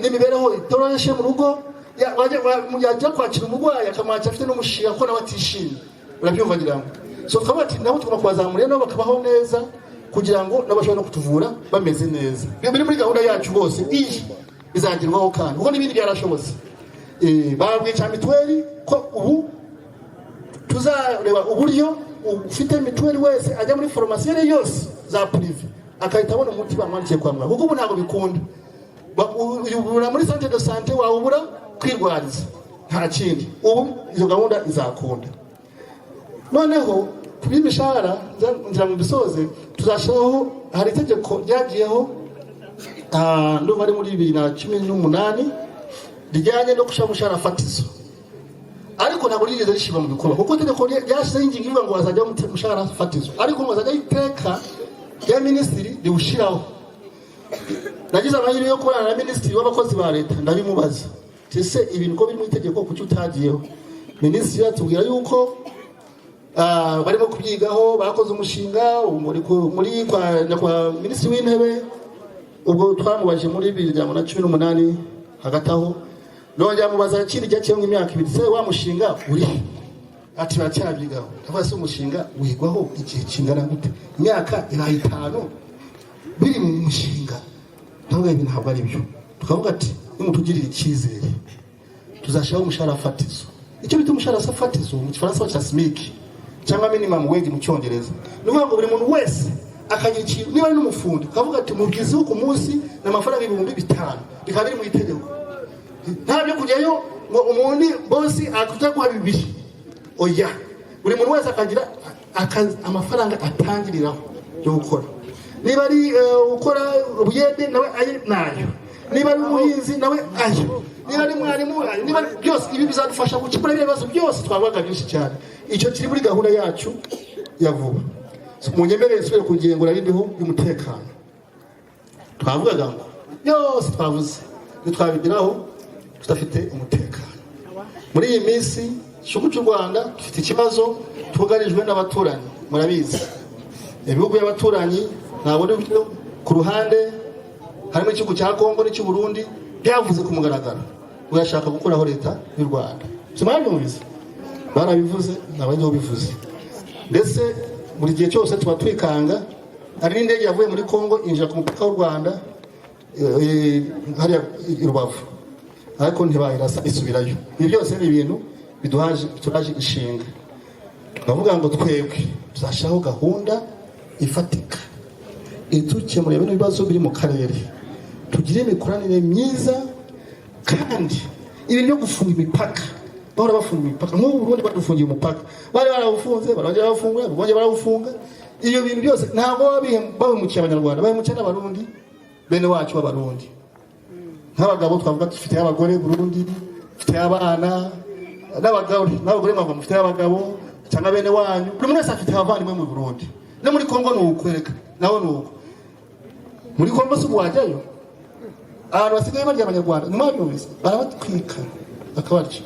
n'imibereho itoroshe mu rugo, yajya kwakira umurwayi akamwakira afite n'umushinga ko nawe atishimye. Urabyumva ngira ngo so twabati nabo tugomba kubazamura nabo bakabaho neza kugira ngo nabashobora no kutuvura bameze neza. Biri muri gahunda yacu bose iyi bizagirwaho kandi uko n'ibindi byarashobotse. Babwiye cya mituweli ko ubu tuzareba uburyo ufite mituweli wese ajya muri formation yose za prive akahita abona umuti bamwandikiye kwa muganga, kuko ubu ntabwo bikunda. Ubura muri centre de santé wabura kwirwariza nta kindi. Ubu iyo gahunda izakunda. Noneho kuri mishahara ngira mu bisoze tuzashiraho, hari itegeko ryagiyeho ndo bari muri 2018 rijyanye no gushaka umushahara fatizo, ariko ntabwo rigeze rishiba mu bikorwa, kuko itegeko ryashizeho ingingo ivuga ngo bazajya umushahara fatizo, ariko ngo bazajya iteka ya minisitiri riwushiraho. Nagize amahirwe yo kubana na minisitiri w'abakozi ba leta, ndabimubaza ese ibintu ko biri mu itegeko kuki utagiyeho. Minisitiri yatubwira yuko barimo kubyigaho, bakoze umushinga muri kwa minisitiri w'intebe. Ubwo twamubaje muri 2018 hagati aho, none yamubaza ikindi gihe cyo imyaka 2 se wa mushinga uri ati bacyabyigaho. Ndavuga se umushinga wigwaho igihe kingana gute? Imyaka 5 biri mu mushinga. Ndavuga ibi ntabwo ari byo. Tukavuga ati nimutugirira icyizere tuzashaka umushahara fatizo. Icyo bita umushahara fatizo mu Gifaransa cya SMIC cyangwa minimum wage mu Cyongereza. Nuvuga ngo buri muntu wese akagira ikintu, niba ari n'umufundi kavuga ati mubwizeho ku munsi n'amafaranga 5,000 bikaba biri mu itegeko. Ntabyo kujyayo ngo umuntu bosi akuta guha 2. Oya, buri muntu wese akagira amafaranga atangiriraho yo gukora. Niba ari ukora ubuyede nawe aye nayo, niba ari umuhinzi nawe ayo, niba ari mwarimu niba byose. Ibi bizadufasha gukemura ibibazo byose twabaga byinshi cyane. Icyo kiri muri gahunda yacu ya vuba. Mu nyemerere nsubire ku ngingo y'indiho y'umutekano. Twavugaga ngo yose twavuze ntitwabigiraho tudafite umutekano. Muri iyi minsi igihugu cy'u Rwanda dufite ikibazo tugarijwe n'abaturanyi, murabizi. Ibihugu by'abaturanyi ntabwo ku ruhande harimo igihugu cya Kongo n'icy'u Burundi byavuze ku mugaragaro urashaka gukuraho leta y'u Rwanda. Simabyumvise barabivuze n'abandi bivuze. Ndetse buri gihe cyose tuba twikanga. Hari n'indege yavuye muri Kongo injira ku mupaka w'u Rwanda hariya i Rubavu, ariko ntibayirasa isubirayo. Ibi byose ni ibintu bituraje ishinga. Bavuga ngo twebwe tuzashiraho gahunda ifatika itukemura ibintu bibazo biri mu karere, tugire imikoranire myiza, kandi ibintu byo gufunga imipaka bahora bafunga imipaka. Nk'ubu Burundi badufungiye umupaka, bari barawufunze barongera bafunga, bongera barawufunga. Iyo bintu byose ntabwo babimukiye Abanyarwanda, babimukiye n'Abarundi bene wacu b'Abarundi. Nk'abagabo twavuga dufite abagore Burundi, dufite abana n'abagore mwava mufite abagabo cyangwa bene wanyu, buri wese afite abavandimwe mu Burundi. No muri Kongo ni ukwereka naho ni uko. Muri Kongo se wajyayo abantu basigaye barya Abanyarwanda nyuma y'ubwiza barabatwika bakabarya.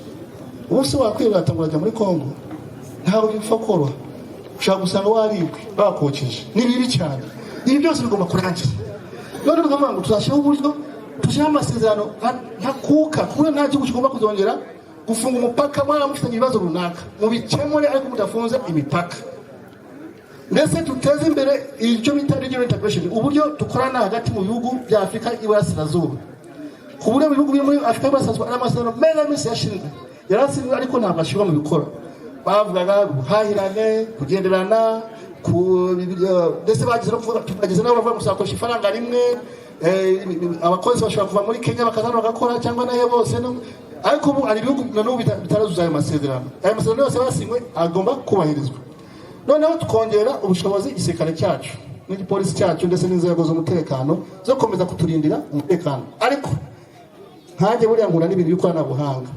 ubuse wakwirata ngo urajya muri Kongo ntawe bipfa koroha, ushaka gusanga waribwe bakokeje, ni bibi cyane. Ibi byose bigomba kurangira. None tukavuga ngo tuzashyiraho uburyo, dushyiraho amasezerano ntakuka, kuko nta gihugu kigomba kuzongera gufunga umupaka mwaba mufitanye ibibazo runaka, mubikemure ariko mudafunze imipaka. Ndetse tuteze imbere icyo bita regional integration, uburyo dukorana hagati mu bihugu bya Afurika y'Iburasirazuba. Ku buryo mu bihugu byo muri Afurika y'Iburasirazuba ari amasezerano meza yashinzwe, yarashinzwe ariko ntabwo ashyirwa mu bikora. Bavugaga guhahirane, kugenderana, ndetse bageze nabo bavuga gusakoresha ifaranga rimwe, abakozi bashobora kuva muri Kenya bakazana bagakora cyangwa nahe bose, ariko ubu ari ibihugu na n'ubu bitarazuza ayo masezerano. Ayo masezerano yose basinywe agomba kubahirizwa. Noneho tukongera ubushobozi igisirikare cyacu n'igipolisi cyacu ndetse n'inzego z'umutekano zo komeza kuturindira umutekano. Ariko nkanjye buriya nkura n'ibintu by'ikoranabuhanga,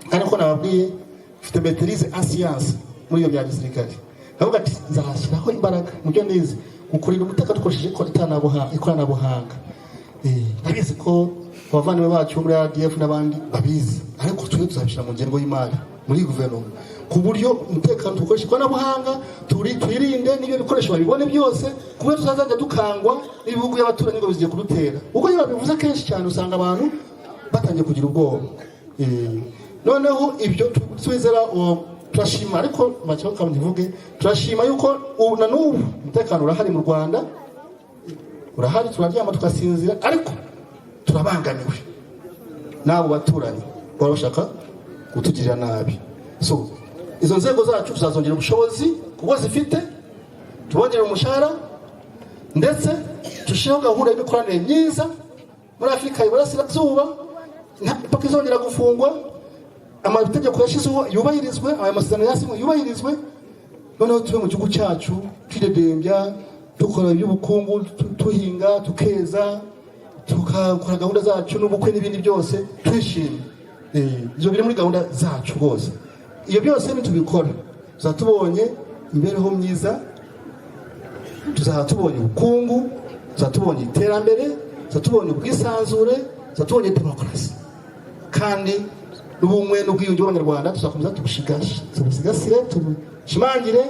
kandi ko nababwiye mfite maîtrise en science muri iyo bya gisirikare. Avuga ati nzashyiraho imbaraga mu byo nize gukurira umutekano dukoresheje ikoranabuhanga. Nabizi ko abavandimwe bacu muri RDF n'abandi babizi, ariko twe tuzabishyira mu ngengo y'imari muri guverinoma, ku buryo umutekano dukoresha ikoranabuhanga twirinde n'ibyo bikoresho babibone byose, kuko tuzazajya dukangwa n'ibihugu y'abaturanyi ngo bizigiye kudutera. Ubwo iyo babivuze kenshi cyane usanga abantu batangiye kugira ubwoba. Noneho ibyo twizera turashima, ariko macyo kandi ntivuge, turashima yuko na n'ubu umutekano urahari mu Rwanda, urahari, turaryama tugasinzira, ariko turabangamiwe n'abo baturanyi baba bashaka kutugirira nabi. So izo nzego zacu tuzazongera ubushobozi kuko zifite, tubongera umushahara, ndetse dushyiraho gahunda y'imikoranire myiza muri Afurika y'Iburasirazuba, nta mipaka izongera gufungwa, amategeko yashyizweho yubahirizwe, aya masezerano yasinywe yubahirizwe. Noneho tube mu gihugu cyacu twidedembya, dukora iby'ubukungu, tuhinga, tukeza, tukakora gahunda zacu n'ubukwe n'ibindi byose twishimye. Ibyo biri muri gahunda zacu rwose. Iyo byose nitubikora tuzaba tubonye imibereho myiza, tuzaba tubonye ubukungu, tuzaba tubonye iterambere, tuzaba tubonye ubwisanzure, tuzaba tubonye demokarasi, kandi n'ubumwe n'ubwiyunge bw'Abanyarwanda tuzakomeza tubusigasire, tubushimangire,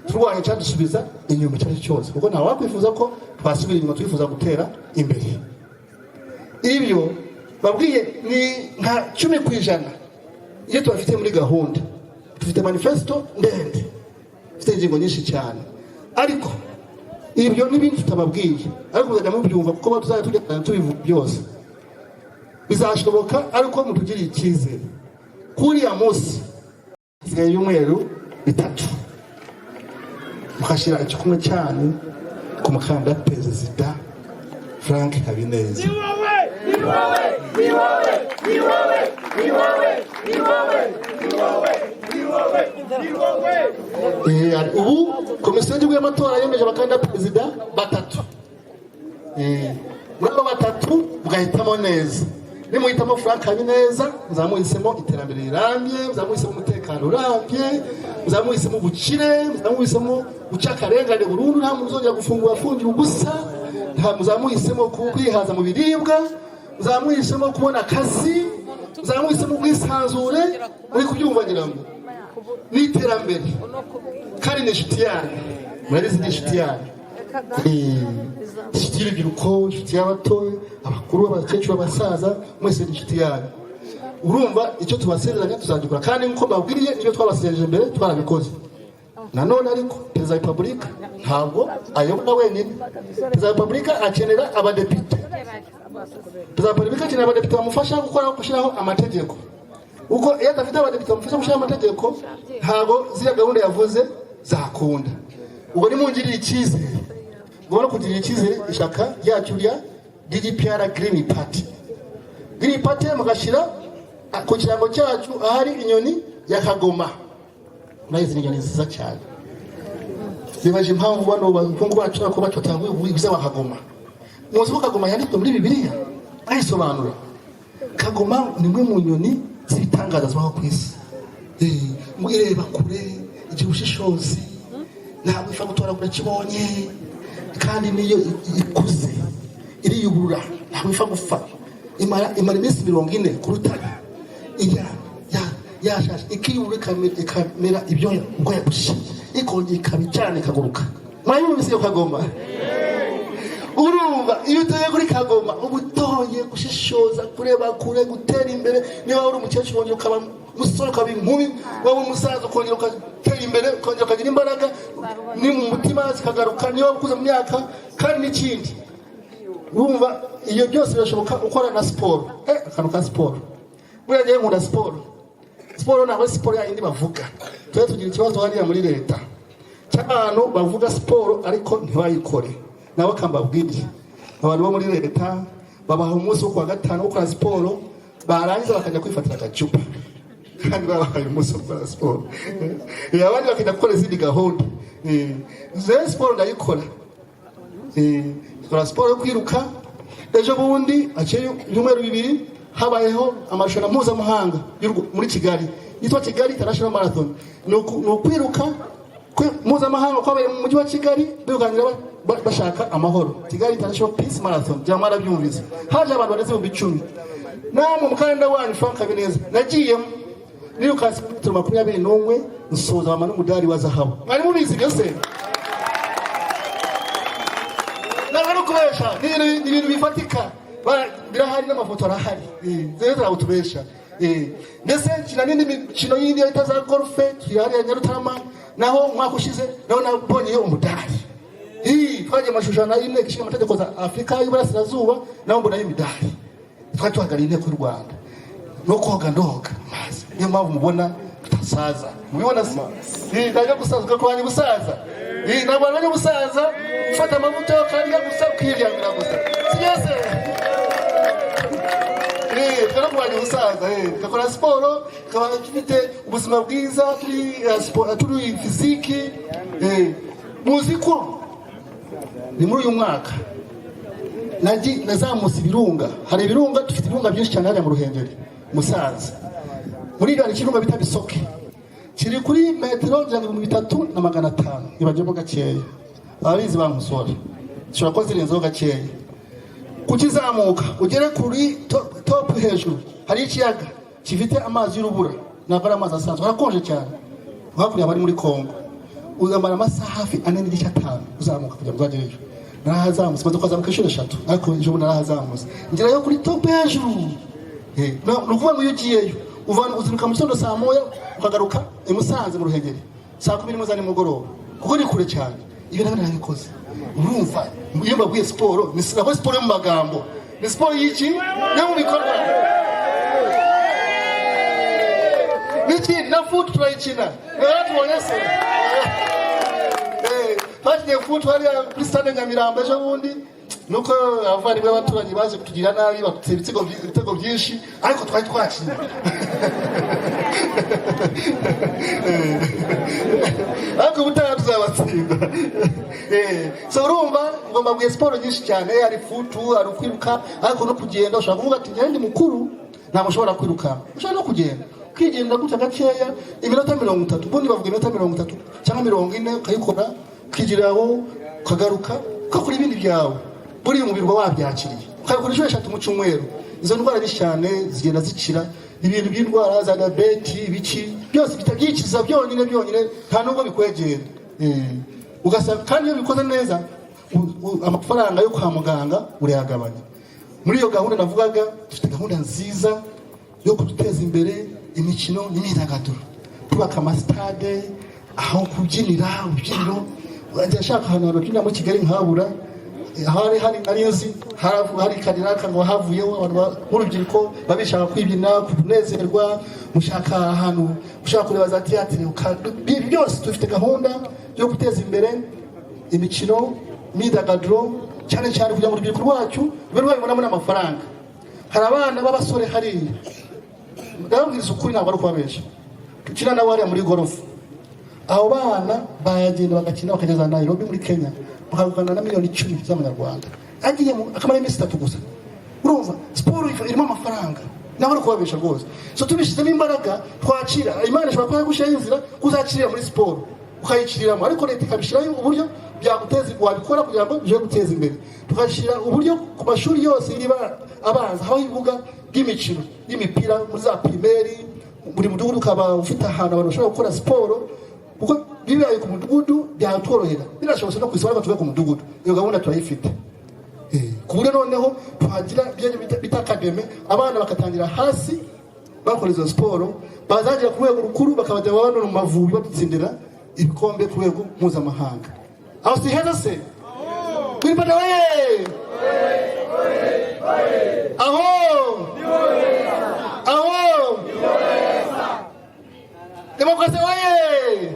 turwanye cyadusubiza inyuma icyo ari cyose, kuko ntawe wakwifuza ko twasubira inyuma, twifuza gutera imbere. Ibyo babwiye ni nka 10% iyo tubafite muri gahunda. Dufite manifesto ndende, dufite ingingo nyinshi cyane, ariko ibyo n'ibindi tutababwiye, ariko muzajya mubyumva kuko batuzajya tujya tubivuga byose bizashoboka. Ariko mutugiriye icyizere, kuriya munsi hasigaye ibyumweru 3 mukashyira igikumwe cyane ku mukandida perezida Frank Habineza. Ubu komisiyo y'igihugu y'amatora yemeje abakandida perezida 3. Muri abo 3 mugahitamo neza. Nimuhitamo Frank Habineza, muzamuhisemo iterambere rirambye, muzamuhisemo umutekano urambye, muzamuhisemo ubukire, muzamuhisemo guca akarengane burundu, nta muntu uzongera gufungura afungira ubusa, muzamuhisemo kwihaza mu biribwa, muzamuhisemo kubona akazi, muzamuhisemo ubwisanzure. Muri kubyumva ngira ngo ni iterambere, kandi ni inshuti yanyu, murabizi ni inshuti yanyu, inshuti y'urubyiruko, inshuti y'abato, abakuru, abakecuru, abasaza, mwese ni inshuti yanyu. Urumva icyo tubasezeranya tuzagikora, kandi nk'uko mbabwiriye ibyo twabasezereje mbere twarabikoze. Nanone ariko perezida wa repubulika ntabwo ayobora wenyine. Perezida wa repubulika akenera abadepite. Perezida wa repubulika akenera abadepite bamufasha gushyiraho amategeko, uko iyo adafite abadepite bamufasha gushyiraho amategeko ntabwo ziriya gahunda yavuze zakunda. Ubwo nimungirire icyizere, ngomba kugirira icyizere ishyaka ryacu rya DGPR Green Party. Green Party mugashyira ku kirango cyacu ahari inyoni ya kagoma. Nayizi ni inyoni nziza cyane. Nibaje impamvu bano bakungu bacu ko batatanguye ubugize wa kagoma. Muzi ko kagoma yanditswe muri Bibiliya, ayisobanura. Kagoma ni mwe mu nyoni zitangaza zbaho ku isi. Mwireba kure, igihushishozi, ntabwo ifa gutora kure kibonye, kandi niyo ikuze iriyuburura, ntabwo ifa gupfa. Imara iminsi 40 ku rutare. yashashe ikiyura ikamera ibyo ubwo yabushe ikongera ikabicana ikaguruka mwayumvise iyo kagoma urumva iyo utoye kuri kagoma ubutoye gushishoza kureba kure gutera imbere niba uri umukecuru wongera ukaba musore ukaba inkumi wowe umusaza ukongera ugatera imbere ukongera ukagira imbaraga ni mu mutima zikagaruka niba ukuze mu myaka kandi n'ikindi urumva iyo byose birashoboka ukora na siporo akantu ka siporo buriya njyewe nkunda siporo ntabwo ari siporo yayindi bavuga tujye tugira ikibazo hariya muri leta cy'abantu bavuga siporo ariko ntibayikore nabo kambabwire abantu bo muri leta babaha umunsi wo kuwa gatanu wo gukora siporo barangiza bakajya kwifatira agacupa kandi babahaye umunsi wo gukora siporo abandi bakajya gukora izindi gahunda zewe siporo ndayikora siporo yo kwiruka ejo bundi akeye ibyumweru 2 habayeho amarushanwa mpuzamahanga muri Kigali yitwa Kigali International Marathon ni ukwiruka mpuzamahanga kwabaye mu mujyi wa Kigali biganira bashaka amahoro Kigali International Peace Marathon byamara byumvise haje abantu bageze mu 10 namwe mukanda wanyu Frank Habineza nagiyemo niruka 21 nsoza bamana umudari wa zahabu mwari mubizi gase kubesha ni ibintu bifatika birahari n'amafoto arahari zero utubesha ndetse kina nindi mikino yindi itaza golfe tuyari ya Nyarutarama naho mwaka ushize naho nabonye umudari twaje mashushana y'ine kishinga amategeko za Afrika y'Iburasirazuba naho mbona y'imidari twatuhagariye inteko y'u Rwanda no koga ndoga mazi niyo mpamvu mubona tutasaza mubibona ndaje gusazwa kwa gusaza nabonye gusaza ufata amavuta kandi gusa kwiryangira gusa siyese kana kwanya gusaza gakora siporo kaba gifite ubuzima bwiza turi fiziki muziko ni muri uyu mwaka nazamutse ibirunga hari ibirunga dufite ibirunga byinshi cyane hariya mu Ruhengeri Musanze muri gari kirunga bita Bisoke kiri kuri metero 3,500 ibajemo gakeya abizi bamusora shobora ko zirenzeho gakeya kukizamuka ugere kuri top hejuru hari ikiyaga kifite amazi y'urubura ntabwo ari amazi asanzwe arakonje cyane hakurya bari muri Kongo uzamara amasaha hafi 4.5 uzamuka kujya muzagereyo narahazamutse maze kwazamuka 3 ariko ejo narahazamutse ngera yo kuri top hejuru nukuvuga ngo ugiyeyo uvana uziruka mu gitondo saa 1 ukagaruka Musanze mu Ruhengeri saa 11 za nimugoroba kuko ni kure cyane iyo nabikoze urumva iyo mbabwiye siporo ni siporo yo mu magambo ni siporo y'iki no mu bikorwa niki na foot turayikina tubonye se twagiye foot hariya kuri stade Nyamirambo ejo bundi nuko abavandimwe b'abaturanyi baje kutugira nabi batutse ibitego byinshi ariko twari twakina ariko ubutaha tuzabatsinda so urumva ngomba bwiye siporo nyinshi cyane hari futu hari kwiruka ariko no kugenda ushaka kuvuga ati ndi mukuru ntabwo ushobora kwiruka ushobora no kugenda kwigenda gutya gakeya iminota 30 ubundi bavuga iminota 30 cyangwa 40 ukayikora ukigiraho ukagaruka ukakora ibindi byawe buri umubiri wabyakiriye ukakora inshuro 3 mu cyumweru izo ndwara nyinshi cyane zigenda zikira ibintu by'indwara za diabetes ibiki byose bitabyikiza byonyine nta nubwo bikwegera ugasanga kandi iyo bikoze neza amafaranga yo kwa muganga urayagabanya muri iyo gahunda navugaga dufite gahunda nziza yo kuduteza imbere imikino n'imyidagaduro tubaka amastade aho kubyinira ubyiniro ndashaka ahantu babyina mu Kigali nkabura hari ariyozi hari kadiraka ngo havuyeho abantu b'urubyiruko babishaka kwibina kunezerwa mushaka ahantu mushaka kureba za theatre byose dufite gahunda yo guteza imbere imikino imyidagaduro cyane cyane kugira ngo urubyiruko rwacu rube rwabonamo n'amafaranga hari abana b'abasore hariya ndababwiriza ukuri ntabwo ari ukubabesha tukina na wariya muri golf abo bana bayagenda bagakina bakageza Nairobi muri Kenya bakagana na miliyoni 10 z'amanyarwanda agiye akamara iminsi 3 gusa urumva siporo irimo amafaranga ntabwo ari ukubabesha rwose so tubishizemo imbaraga twakira Imana ishobora kuba gushyira inzira kuzakirira muri siporo ukayikiriramo ariko leta ikabishyiraho uburyo byaguteza wabikora kugira ngo uje guteza imbere tukashyira uburyo ku mashuri yose iriba abanza aho ibibuga by'imikino y'imipira muri za primaire buri mudugudu ukaba ufite ahantu abantu bashobora gukora siporo, kuko bibaye ku mudugudu byatworohera, birashobotse no kwisaba batuwe ku mudugudu. Iyo gahunda turayifite, ku buryo noneho tuhagira bita akademe, abana bakatangira hasi bakora izo siporo, bazagira ku rwego rukuru bakabajya babona mu Mavubi badutsindira ibikombe ku rwego mpuzamahanga. Aho si heza se? Kwiripata wewe! Aho! Aho! Demokrasi wewe!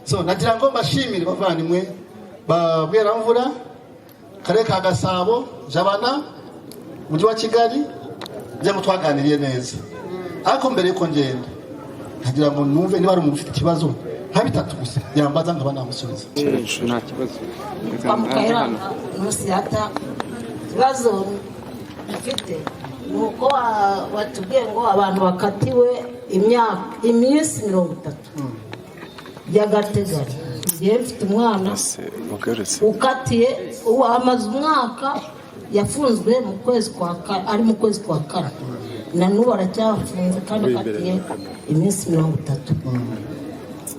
So nagira ngo mbashimire bavandimwe ba Bweramvura, Karere ka Gasabo, Jabana, Mujyi wa Kigali, byo twaganiriye neza. Ariko mbere yuko ngenda nagira ngo numve niba ari umuntu ufite ikibazo nka bitatu gusa yambaza nkaba namusubiza. Nta kibazo. Amukayira Musiyata, ikibazo mfite nuko watubwiye ngo abantu bakatiwe iminsi 30 by'agateganyo. Ngiye mfite umwana ukatiye amaze umwaka, yafunzwe mu kwezi kwa ari mu kwezi kwa kane, na n'ubu aracyafunze kandi akatiye iminsi 30.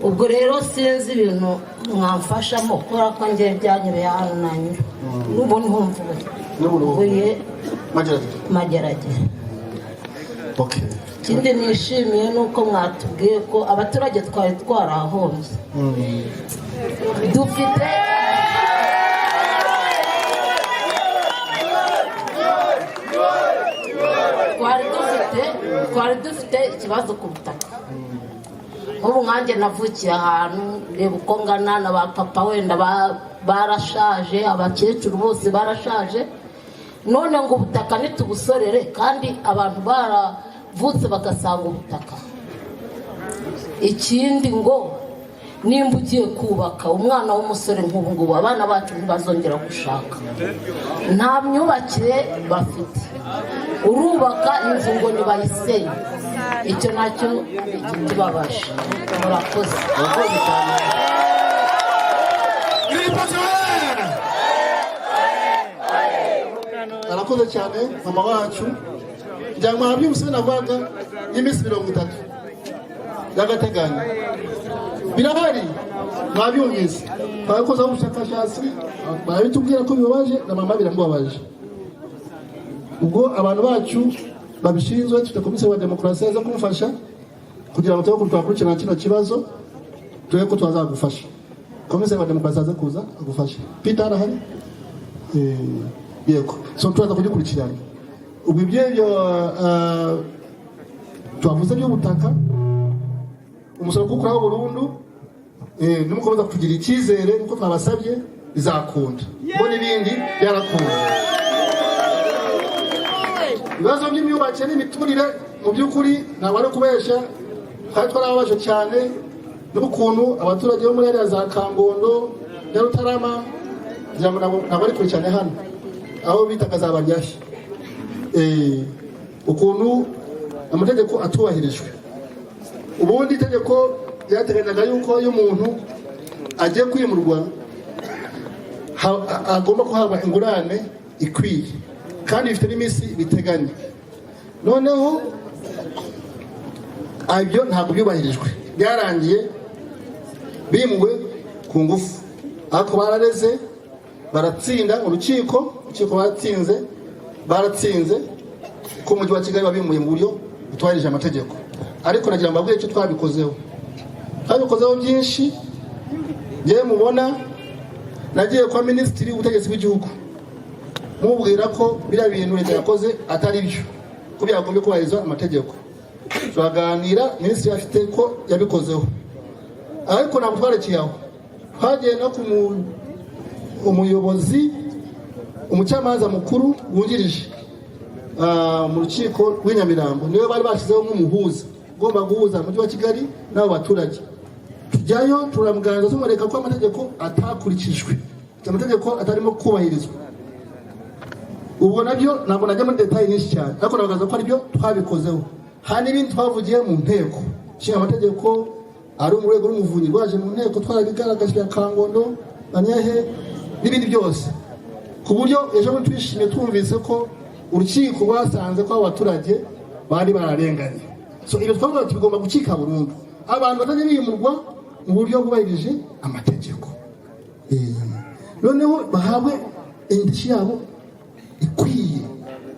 Ubwo rero sinzi ibintu mwamfashamo kubera ko ngiye byanyereye hano nanyura n'ubu niho mvuye Mageragere. Okay. Ikindi nishimiye nuko mwatubwiye ko abaturage twari twarahombye. Dufite twari dufite ikibazo ku butaka. Ubu nkanjye navukiye ahantu, reba uko ngana na ba papa wenda barashaje, abakecuru bose barashaje, none ngo ubutaka nitubusorere kandi abantu baravutse bagasanga ubutaka. Ikindi ngo nimba ugiye kubaka, umwana w'umusore nk'ubu ngubu abana bacu ntibazongera gushaka, nta myubakire bafite, urubaka inzu ngo nibayisenye. Icyo nacyo kibabaje. Murakoze. Arakoze cyane mama wacu. Njyama habye musena vaga iminsi 30 y'agateganyo. Birahari mwabyumvise. Bakoze ubushakashatsi babitubwira ko bibabaje na mama biramubabaje. Ubwo abantu bacu babishinzwe tufite komisiyo ya demokarasi zo kumufasha kugira ngo twakurikirana kino kibazo, tuye ko twazagufasha. Komisiyo ya demokarasi aza kuza agufasha. Peter arahari? Yego. So tuzaza kugikurikirana. Ubwo ibyo twavuze by'ubutaka, umusoro gukuraho burundu, nimukomeza kugira icyizere uko twabasabye bizakunda. Bo n'ibindi byarakunda. Ibibazo by'imyubakire n'imiturire mu by'ukuri ntabwo ari kubesha, kandi twarababaje cyane n'ukuntu abaturage bo muri area za Kangondo, Nyarutarama, ntabwo ari kure cyane hano aho bitaga za Banyashi, ukuntu amategeko atubahirijwe. Ubundi itegeko ryateganyaga yuko iyo umuntu agiye kwimurwa agomba kuhabwa ingurane ikwiye kandi bifite n'iminsi biteganya. Noneho ibyo ntabwo byubahirijwe, byarangiye bimuwe ku ngufu. Ariko barareze baratsinda urukiko baratsinze ko umujyi wa Kigali babimuye mu buryo butubahirije amategeko. Ariko nagira ngo mbabwire icyo twabikozeho byinshi. Ngiye mubona nagiye kwa minisitiri w'ubutegetsi bw'igihugu mubwira ko biriya bintu leta yakoze atari byo, ko byagombye kubahiriza amategeko. Turaganira, minisitiri afite ko yabikozeho, ariko ntabwo twarekeye aho. Twagiye no ku umuyobozi, umucamanza mukuru wungirije mu rukiko rw'Inyamirambo, niwe bari bashyizeho nk'umuhuza ugomba guhuza umujyi wa Kigali n'abo baturage. Tujyayo turamuganiriza tumwereka ko amategeko atakurikijwe, amategeko atarimo kubahirizwa. Ubwo nabyo ntabwo najya muri detail nyinshi cyane, ariko nabaza ko ari byo twabikozeho. Hari n'ibindi twavugiye mu nteko nshinga amategeko, ari mu rwego rw'umuvunyi rwaje mu nteko twarabigaragaje ya Kangondo, Banyahe n'ibindi byose, ku buryo ejo twishimiye twumvise ko urukiko rwasanze ko abaturage bari bararenganye. So ibyo twavuga tugomba gucika burundu, abantu batajya bimurwa mu buryo bwubahirije amategeko, noneho bahabwe indishyi yabo ikwiye.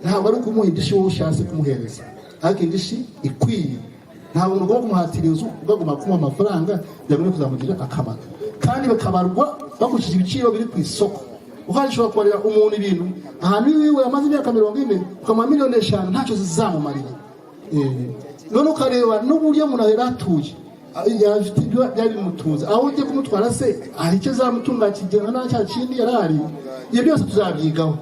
Ntabwo ari ukumuha indishyi wowe ushatse kumuhereza, ariko indishyi ikwiye. Ntabwo ugomba kumuhatira inzu ugomba kumuha amafaranga byagomba kuzamugirira akamaro, kandi bakabarwa bakurikije ibiciro biri ku isoko. Ushobora kubarira umuntu ibintu ahantu iwiwe amaze imyaka 40 ukamuha miliyoni 5 ntacyo zizamumarira. None ukareba n'uburyo umuntu ahera atuye yafite ibyo byari bimutunze, aho ugiye kumutwara se hari icyo zamutunga kigena nta cya kindi yarari. Ibyo byose tuzabyigaho.